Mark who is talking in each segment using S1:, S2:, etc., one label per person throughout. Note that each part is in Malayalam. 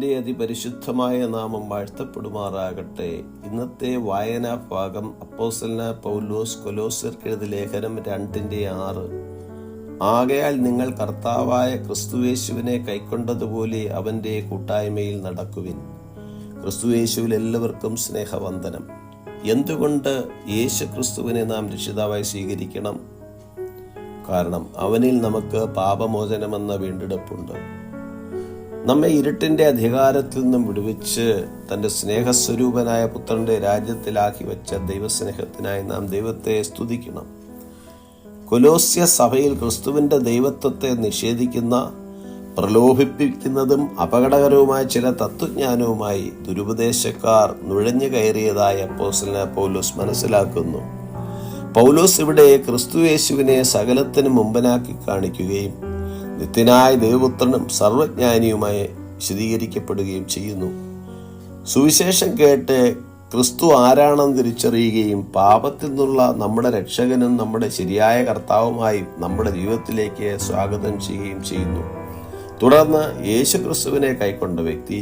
S1: ദൈവത്തിൻ്റെ അതിപരിശുദ്ധമായ നാമം വാഴ്ത്തപ്പെടുമാറാകട്ടെ. ഇന്നത്തെ വായനാ ഭാഗം അപ്പോസ്തലനായ പൗലോസ് കൊലോസ്യർക്ക് എഴുതിയ ലേഖനം 2:6. ആകയാൽ നിങ്ങൾ കർത്താവായ ക്രിസ്തുയേശുവിനെ കൈക്കൊണ്ടതുപോലെ അവൻ്റെ കൂട്ടായ്മയിൽ നടക്കുവിൻ. ക്രിസ്തുയേശുവിൽ എല്ലാവർക്കും സ്നേഹവന്ദനം. എന്തുകൊണ്ട് യേശു ക്രിസ്തുവിനെ നാം രക്ഷിതാവായി സ്വീകരിക്കണം? കാരണം അവനിൽ നമുക്ക് പാപമോചനമെന്ന വീണ്ടെടുപ്പുണ്ട്. നമ്മെ ഇരുട്ടിന്റെ അധികാരത്തിൽ നിന്നും വിടുവിച്ച് തന്റെ സ്നേഹസ്വരൂപനായ പുത്രന്റെ രാജ്യത്തിലാക്കി വെച്ച ദൈവസ്നേഹത്തിനായി നാം ദൈവത്തെ സ്തുതിക്കണം. കൊലോസ്യ സഭയിൽ ക്രിസ്തുവിന്റെ ദൈവത്വത്തെ നിഷേധിക്കുന്ന, പ്രലോഭിപ്പിക്കുന്നതും അപകടകരവുമായ ചില തത്വജ്ഞാനവുമായി ദുരുപദേശക്കാർ നുഴഞ്ഞു കയറിയതായി അപ്പോസ്തലനായ പൗലോസ് മനസ്സിലാക്കുന്നു. പൗലോസ് ഇവിടെ ക്രിസ്തുയേശുവിനെ സകലത്തിനും മുമ്പനാക്കി കാണിക്കുകയും നിത്യനായ ദൈവപുത്രനും സർവജ്ഞാനിയുമായി വിശദീകരിക്കപ്പെടുകയും ചെയ്യുന്നു. സുവിശേഷം കേട്ട് ക്രിസ്തു ആരാണെന്ന് തിരിച്ചറിയുകയും പാപത്തിൽ നിന്നുള്ള നമ്മുടെ രക്ഷകനും നമ്മുടെ ശരിയായ കർത്താവുമായി നമ്മുടെ ജീവിതത്തിലേക്ക് സ്വാഗതം ചെയ്യുകയും ചെയ്യുന്നു. തുടർന്ന് യേശു ക്രിസ്തുവിനെ കൈക്കൊണ്ട വ്യക്തി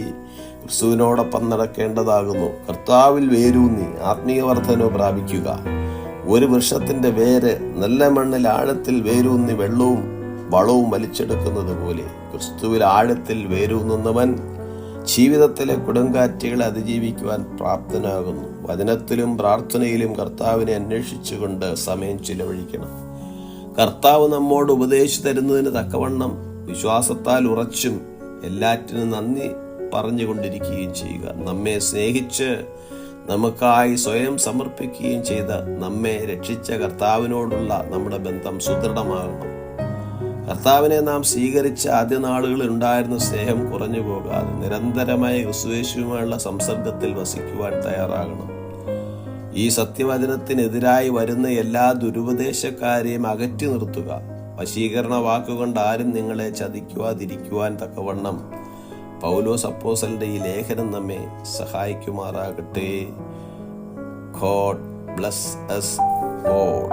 S1: ക്രിസ്തുവിനോടൊപ്പം നടക്കേണ്ടതാകുന്നു. കർത്താവിൽ വേരൂന്നി ആത്മീയ വർധന പ്രാപിക്കുക. ഒരു വൃക്ഷത്തിന്റെ വേര് നല്ല മണ്ണിൽ ആഴത്തിൽ വേരൂന്നി വെള്ളവും വളവും വലിച്ചെടുക്കുന്നത് പോലെ ക്രിസ്തുവിൽ ആഴത്തിൽ വേരൂന്നുന്നവൻ ജീവിതത്തിലെ കൊടുങ്കാറ്റുകളെ അതിജീവിക്കുവാൻ പ്രാപ്തനാകുന്നു. വചനത്തിലും പ്രാർത്ഥനയിലും കർത്താവിനെ അന്വേഷിച്ചുകൊണ്ട് സമയം ചിലവഴിക്കണം. കർത്താവ് നമ്മോട് ഉപദേശിച്ചു തരുന്നതിന് തക്കവണ്ണം വിശ്വാസത്താൽ ഉറച്ചും എല്ലാറ്റിനും നന്ദി പറഞ്ഞുകൊണ്ടിരിക്കുകയും ചെയ്യുക. നമ്മെ സ്നേഹിച്ച് നമുക്കായി സ്വയം സമർപ്പിക്കുകയും ചെയ്ത് നമ്മെ രക്ഷിച്ച കർത്താവിനോടുള്ള നമ്മുടെ ബന്ധം സുദൃഢമാകണം. കർത്താവിനെ നാം സ്വീകരിച്ച ആദ്യ നാളുകളിൽ ഉണ്ടായിരുന്ന സ്നേഹം കുറഞ്ഞു പോകാതെ നിരന്തരമായ ക്രിസ്തുയേശുവുമായുള്ള സംസർഗത്തിൽ വസിക്കുവാൻ തയ്യാറാകണം. ഈ സത്യവചനത്തിനെതിരായി വരുന്ന എല്ലാ ദുരുപദേശക്കാരെയും അകറ്റി നിർത്തുക. വശീകരണ വാക്കുകൊണ്ട് ആരും നിങ്ങളെ ചതിക്കുവാതിരിക്കുവാൻ തക്കവണ്ണം പൗലോസ് അപ്പോസ്തലന്റെ ഈ ലേഖനം നമ്മെ സഹായിക്കുമാറാകട്ടെ. God bless us all.